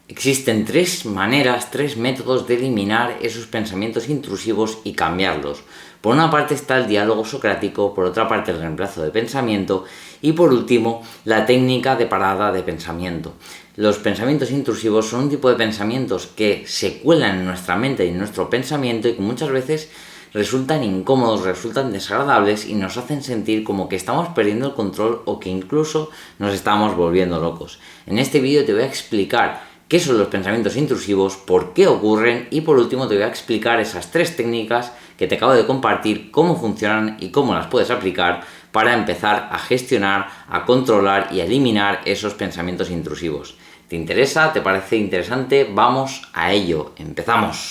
Existen tres maneras, tres métodos de eliminar esos pensamientos intrusivos y cambiarlos. Por una parte está el diálogo socrático, por otra parte el reemplazo de pensamiento y por último la técnica de parada de pensamiento. Los pensamientos intrusivos son un tipo de pensamientos que se cuelan en nuestra mente y en nuestro pensamiento y que muchas veces resultan incómodos, resultan desagradables y nos hacen sentir como que estamos perdiendo el control o que incluso nos estamos volviendo locos. En este vídeo te voy a explicar qué son los pensamientos intrusivos, por qué ocurren y por último te voy a explicar esas tres técnicas que te acabo de compartir, cómo funcionan y cómo las puedes aplicar para empezar a gestionar, a controlar y a eliminar esos pensamientos intrusivos. ¿Te interesa? ¿Te parece interesante? Vamos a ello. ¡Empezamos!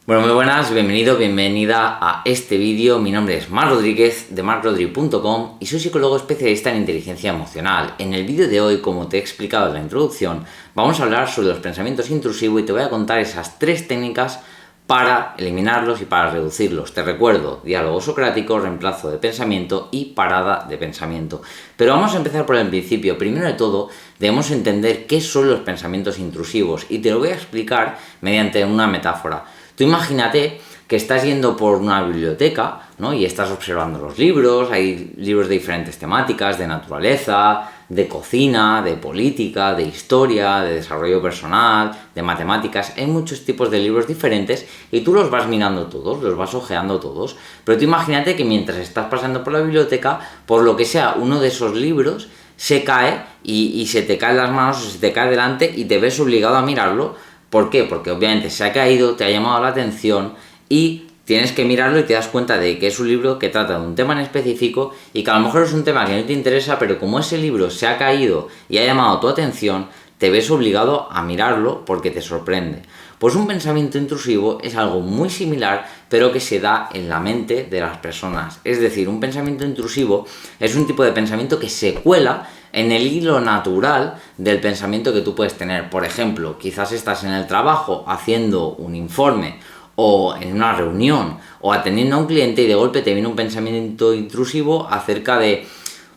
Bueno, muy buenas, bienvenido, bienvenida a este vídeo. Mi nombre es Marc Rodríguez de marcrodri.com y soy psicólogo especialista en inteligencia emocional. En el vídeo de hoy, como te he explicado en la introducción, vamos a hablar sobre los pensamientos intrusivos y te voy a contar esas tres técnicas para eliminarlos y para reducirlos. Te recuerdo, diálogo socrático, reemplazo de pensamiento y parada de pensamiento. Pero vamos a empezar por el principio. Primero de todo, debemos entender qué son los pensamientos intrusivos y te lo voy a explicar mediante una metáfora. Tú imagínate que estás yendo por una biblioteca, ¿no? Y estás observando los libros, hay libros de diferentes temáticas, de naturaleza, de cocina, de política, de historia, de desarrollo personal, de matemáticas, hay muchos tipos de libros diferentes y tú los vas mirando todos, los vas ojeando todos, pero tú imagínate que mientras estás pasando por la biblioteca, por lo que sea, uno de esos libros se cae y se te caen las manos o se te cae delante y te ves obligado a mirarlo. ¿Por qué? Porque obviamente se ha caído, te ha llamado la atención y tienes que mirarlo y te das cuenta de que es un libro que trata de un tema en específico y que a lo mejor es un tema que no te interesa, pero como ese libro se ha caído y ha llamado tu atención, te ves obligado a mirarlo porque te sorprende. Pues un pensamiento intrusivo es algo muy similar, pero que se da en la mente de las personas. Es decir, un pensamiento intrusivo es un tipo de pensamiento que se cuela en el hilo natural del pensamiento que tú puedes tener. Por ejemplo, quizás estás en el trabajo haciendo un informe o en una reunión o atendiendo a un cliente y de golpe te viene un pensamiento intrusivo acerca de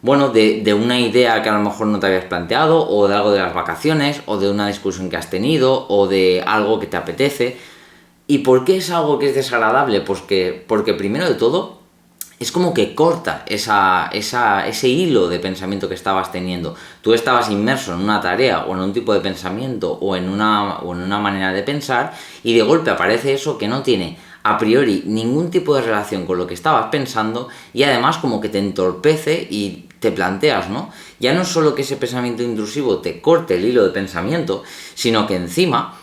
una idea que a lo mejor no te habías planteado, o de algo de las vacaciones, o de una discusión que has tenido, o de algo que te apetece. ¿Y por qué es algo que es desagradable? Porque primero de todo, es como que corta ese hilo de pensamiento que estabas teniendo. Tú estabas inmerso en una tarea o en un tipo de pensamiento o en una manera de pensar y de golpe aparece eso que no tiene a priori ningún tipo de relación con lo que estabas pensando y además como que te entorpece y te planteas, ¿no? Ya no solo que ese pensamiento intrusivo te corte el hilo de pensamiento, sino que encima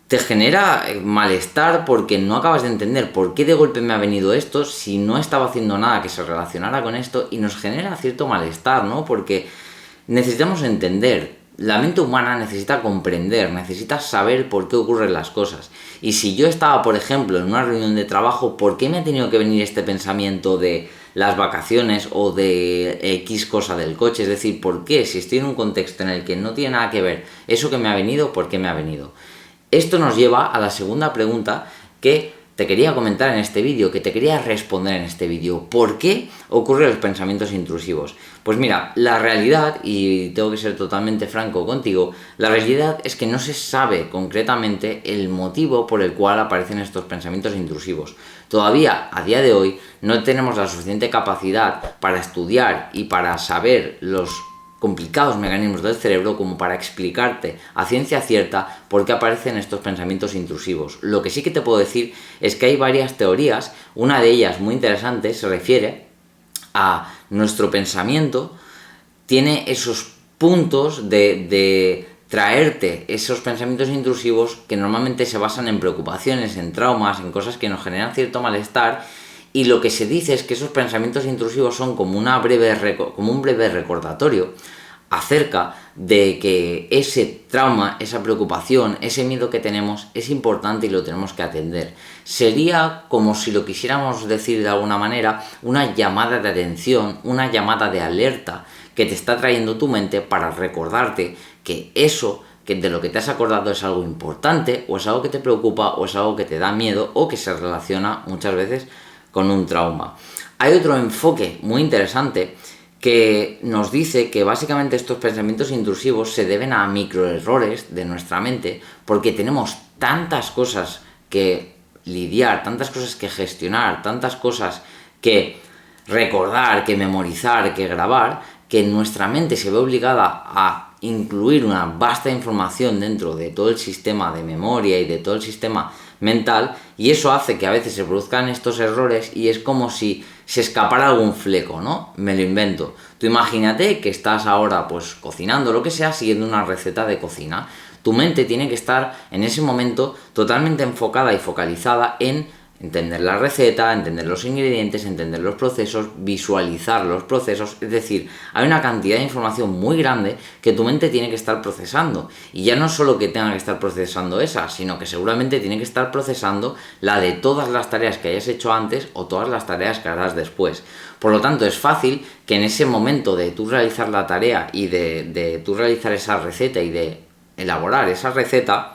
te genera malestar porque no acabas de entender por qué de golpe me ha venido esto si no estaba haciendo nada que se relacionara con esto y nos genera cierto malestar, ¿no? Porque necesitamos entender, la mente humana necesita comprender, necesita saber por qué ocurren las cosas. Y si yo estaba, por ejemplo, en una reunión de trabajo, ¿por qué me ha tenido que venir este pensamiento de las vacaciones o de X cosa del coche? Es decir, ¿por qué? Si estoy en un contexto en el que no tiene nada que ver eso que me ha venido, ¿por qué me ha venido? Esto nos lleva a la segunda pregunta que te quería comentar en este vídeo, que te quería responder en este vídeo. ¿Por qué ocurren los pensamientos intrusivos? Pues mira, la realidad, y tengo que ser totalmente franco contigo, la realidad es que no se sabe concretamente el motivo por el cual aparecen estos pensamientos intrusivos. Todavía, a día de hoy, no tenemos la suficiente capacidad para estudiar y para saber los complicados mecanismos del cerebro como para explicarte a ciencia cierta por qué aparecen estos pensamientos intrusivos. Lo que sí que te puedo decir es que hay varias teorías, una de ellas muy interesante se refiere a nuestro pensamiento, tiene esos puntos de traerte esos pensamientos intrusivos que normalmente se basan en preocupaciones, en traumas, en cosas que nos generan cierto malestar. Y lo que se dice es que esos pensamientos intrusivos son como un breve recordatorio acerca de que ese trauma, esa preocupación, ese miedo que tenemos es importante y lo tenemos que atender. Sería como si lo quisiéramos decir de alguna manera, una llamada de atención, una llamada de alerta que te está trayendo tu mente para recordarte que eso que de lo que te has acordado es algo importante, o es algo que te preocupa, o es algo que te da miedo, o que se relaciona muchas veces con un trauma. Hay otro enfoque muy interesante que nos dice que básicamente estos pensamientos intrusivos se deben a microerrores de nuestra mente porque tenemos tantas cosas que lidiar, tantas cosas que gestionar, tantas cosas que recordar, que memorizar, que grabar, que nuestra mente se ve obligada a incluir una vasta información dentro de todo el sistema de memoria y de todo el sistema mental, y eso hace que a veces se produzcan estos errores y es como si se escapara algún fleco, ¿no? Me lo invento. Tú imagínate que estás ahora pues cocinando, lo que sea, siguiendo una receta de cocina. Tu mente tiene que estar en ese momento totalmente enfocada y focalizada en entender la receta, entender los ingredientes, entender los procesos, visualizar los procesos, es decir, hay una cantidad de información muy grande que tu mente tiene que estar procesando, y ya no solo que tenga que estar procesando esa, sino que seguramente tiene que estar procesando la de todas las tareas que hayas hecho antes o todas las tareas que harás después. Por lo tanto, es fácil que en ese momento de tú realizar la tarea y de tú realizar esa receta y de elaborar esa receta,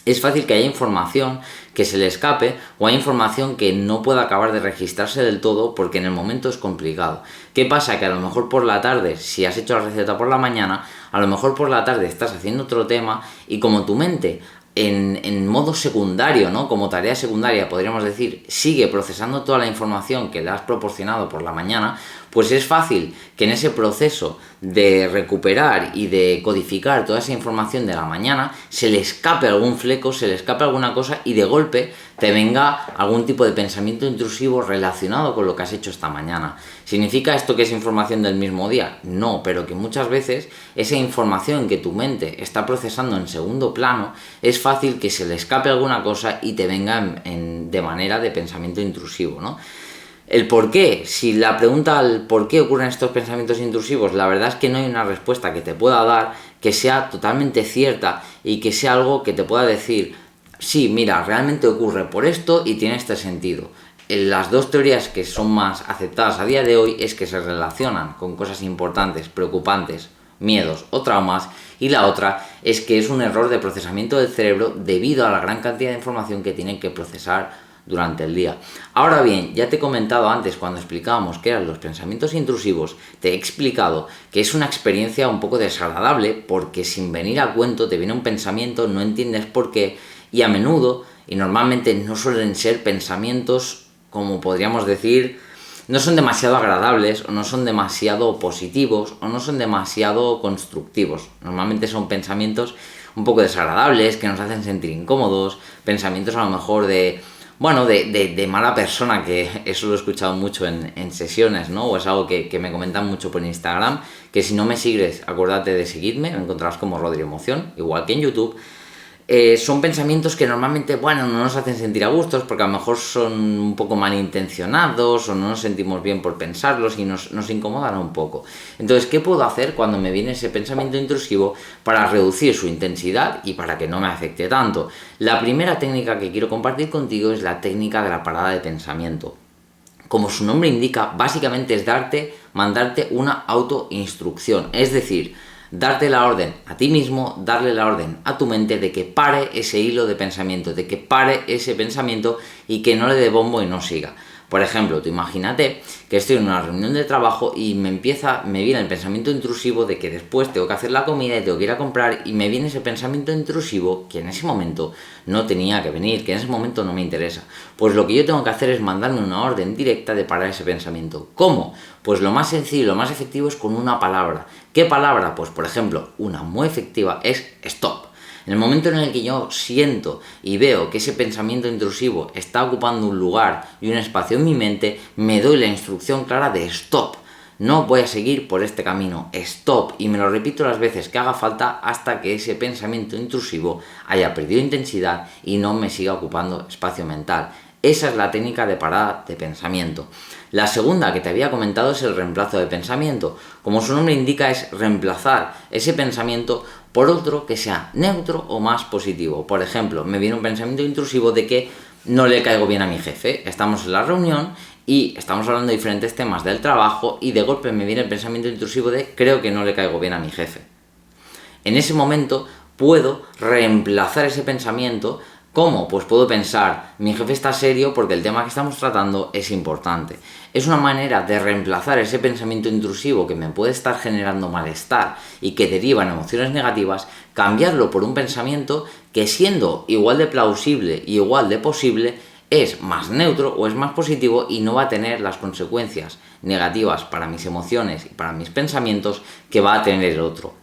es fácil que haya información que se le escape o hay información que no pueda acabar de registrarse del todo porque en el momento es complicado. ¿Qué pasa? Que a lo mejor por la tarde, si has hecho la receta por la mañana, a lo mejor por la tarde estás haciendo otro tema y como tu mente en modo secundario, ¿no? Como tarea secundaria, podríamos decir, sigue procesando toda la información que le has proporcionado por la mañana, pues es fácil que en ese proceso de recuperar y de codificar toda esa información de la mañana se le escape algún fleco, se le escape alguna cosa y de golpe te venga algún tipo de pensamiento intrusivo relacionado con lo que has hecho esta mañana. ¿Significa esto que es información del mismo día? No, pero que muchas veces esa información que tu mente está procesando en segundo plano es fácil que se le escape alguna cosa y te venga de manera de pensamiento intrusivo, ¿no? El por qué, si la pregunta al por qué ocurren estos pensamientos intrusivos, la verdad es que no hay una respuesta que te pueda dar que sea totalmente cierta y que sea algo que te pueda decir, sí, mira, realmente ocurre por esto y tiene este sentido. Las dos teorías que son más aceptadas a día de hoy es que se relacionan con cosas importantes, preocupantes, miedos o traumas, y la otra es que es un error de procesamiento del cerebro debido a la gran cantidad de información que tienen que procesar durante el día. Ahora bien, ya te he comentado antes cuando explicábamos qué eran los pensamientos intrusivos, te he explicado que es una experiencia un poco desagradable porque sin venir a cuento te viene un pensamiento, no entiendes por qué y a menudo y normalmente no suelen ser pensamientos, como podríamos decir, no son demasiado agradables o no son demasiado positivos o no son demasiado constructivos. Normalmente son pensamientos un poco desagradables que nos hacen sentir incómodos, pensamientos a lo mejor de mala persona, que eso lo he escuchado mucho en sesiones, ¿no? O es algo que me comentan mucho por Instagram, que si no me sigues, acuérdate de seguirme, me encontrarás como Rodri Emoción, igual que en YouTube. Son pensamientos que normalmente, no nos hacen sentir a gustos porque a lo mejor son un poco malintencionados o no nos sentimos bien por pensarlos y nos incomodan un poco. Entonces, ¿qué puedo hacer cuando me viene ese pensamiento intrusivo para reducir su intensidad y para que no me afecte tanto? La primera técnica que quiero compartir contigo es la técnica de la parada de pensamiento. Como su nombre indica, básicamente es mandarte una autoinstrucción, es decir, darte la orden a ti mismo, darle la orden a tu mente de que pare ese hilo de pensamiento, de que pare ese pensamiento y que no le dé bombo y no siga. Por ejemplo, tú imagínate que estoy en una reunión de trabajo y me viene el pensamiento intrusivo de que después tengo que hacer la comida y tengo que ir a comprar y me viene ese pensamiento intrusivo que en ese momento no tenía que venir, que en ese momento no me interesa. Pues lo que yo tengo que hacer es mandarme una orden directa de parar ese pensamiento. ¿Cómo? Pues lo más sencillo, lo más efectivo es con una palabra. ¿Qué palabra? Pues por ejemplo, una muy efectiva es stop. En el momento en el que yo siento y veo que ese pensamiento intrusivo está ocupando un lugar y un espacio en mi mente, me doy la instrucción clara de stop. No voy a seguir por este camino, stop, y me lo repito las veces que haga falta hasta que ese pensamiento intrusivo haya perdido intensidad y no me siga ocupando espacio mental. Esa es la técnica de parada de pensamiento. La segunda que te había comentado es el reemplazo de pensamiento. Como su nombre indica, es reemplazar ese pensamiento por otro que sea neutro o más positivo. Por ejemplo, me viene un pensamiento intrusivo de que no le caigo bien a mi jefe. Estamos en la reunión y estamos hablando de diferentes temas del trabajo y de golpe me viene el pensamiento intrusivo de creo que no le caigo bien a mi jefe. En ese momento puedo reemplazar ese pensamiento ¿Cómo? Pues puedo pensar, mi jefe está serio porque el tema que estamos tratando es importante. Es una manera de reemplazar ese pensamiento intrusivo que me puede estar generando malestar y que deriva en emociones negativas, cambiarlo por un pensamiento que, siendo igual de plausible y igual de posible, es más neutro o es más positivo y no va a tener las consecuencias negativas para mis emociones y para mis pensamientos que va a tener el otro.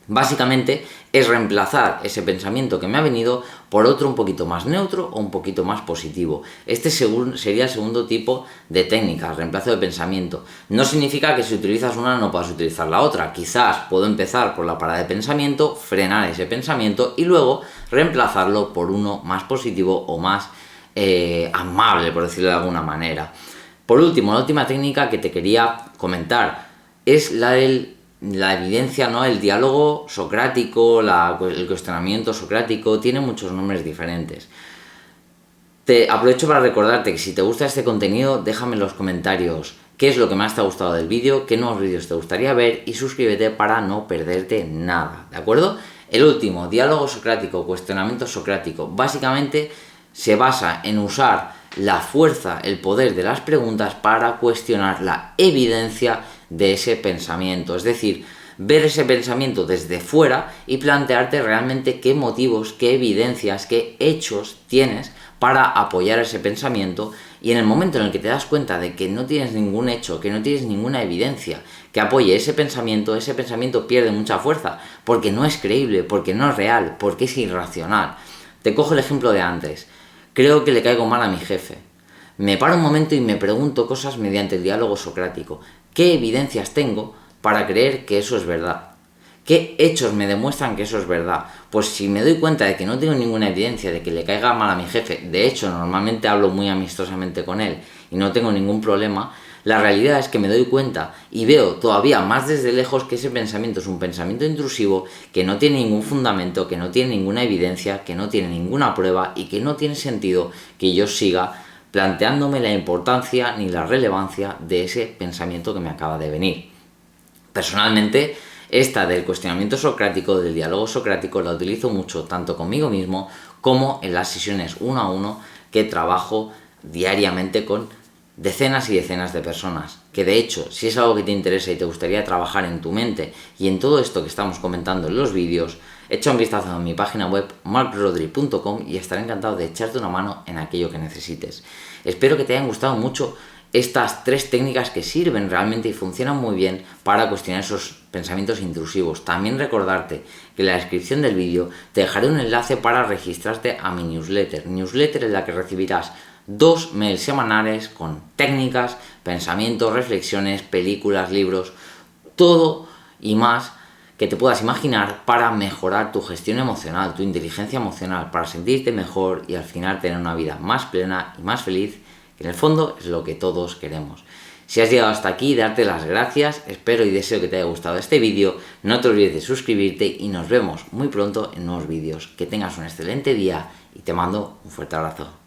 Básicamente es reemplazar ese pensamiento que me ha venido por otro un poquito más neutro o un poquito más positivo. Este sería el segundo tipo de técnica, reemplazo de pensamiento. No significa que si utilizas una no puedas utilizar la otra. Quizás puedo empezar por la parada de pensamiento, frenar ese pensamiento y luego reemplazarlo por uno más positivo o más amable, por decirlo de alguna manera. Por último, la última técnica que te quería comentar es la evidencia, ¿no? El diálogo socrático, el cuestionamiento socrático, tiene muchos nombres diferentes. Te aprovecho para recordarte que si te gusta este contenido, déjame en los comentarios qué es lo que más te ha gustado del vídeo, qué nuevos vídeos te gustaría ver y suscríbete para no perderte nada, ¿de acuerdo? El último, diálogo socrático, cuestionamiento socrático, básicamente se basa en usar la fuerza, el poder de las preguntas para cuestionar la evidencia de ese pensamiento, es decir, ver ese pensamiento desde fuera y plantearte realmente qué motivos, qué evidencias, qué hechos tienes para apoyar ese pensamiento, y en el momento en el que te das cuenta de que no tienes ningún hecho, que no tienes ninguna evidencia que apoye ese pensamiento pierde mucha fuerza, porque no es creíble, porque no es real, porque es irracional. Te cojo el ejemplo de antes. Creo que le caigo mal a mi jefe. Me paro un momento y me pregunto cosas mediante el diálogo socrático. ¿Qué evidencias tengo para creer que eso es verdad? ¿Qué hechos me demuestran que eso es verdad? Pues si me doy cuenta de que no tengo ninguna evidencia de que le caiga mal a mi jefe, de hecho normalmente hablo muy amistosamente con él y no tengo ningún problema, la realidad es que me doy cuenta y veo todavía más desde lejos que ese pensamiento es un pensamiento intrusivo, que no tiene ningún fundamento, que no tiene ninguna evidencia, que no tiene ninguna prueba y que no tiene sentido que yo siga planteándome la importancia ni la relevancia de ese pensamiento que me acaba de venir. Personalmente, esta del cuestionamiento socrático, del diálogo socrático, la utilizo mucho tanto conmigo mismo como en las sesiones 1 a 1 que trabajo diariamente con decenas y decenas de personas, que de hecho, si es algo que te interesa y te gustaría trabajar en tu mente y en todo esto que estamos comentando en los vídeos, echa un vistazo a mi página web marcrodri.com y estaré encantado de echarte una mano en aquello que necesites. Espero que te hayan gustado mucho estas 3 técnicas que sirven realmente y funcionan muy bien para cuestionar esos pensamientos intrusivos. También recordarte que en la descripción del vídeo te dejaré un enlace para registrarte a mi newsletter en la que recibirás 2 mails semanales con técnicas, pensamientos, reflexiones, películas, libros, todo y más que te puedas imaginar para mejorar tu gestión emocional, tu inteligencia emocional, para sentirte mejor y al final tener una vida más plena y más feliz, que en el fondo es lo que todos queremos. Si has llegado hasta aquí, darte las gracias, espero y deseo que te haya gustado este vídeo, no te olvides de suscribirte y nos vemos muy pronto en nuevos vídeos. Que tengas un excelente día y te mando un fuerte abrazo.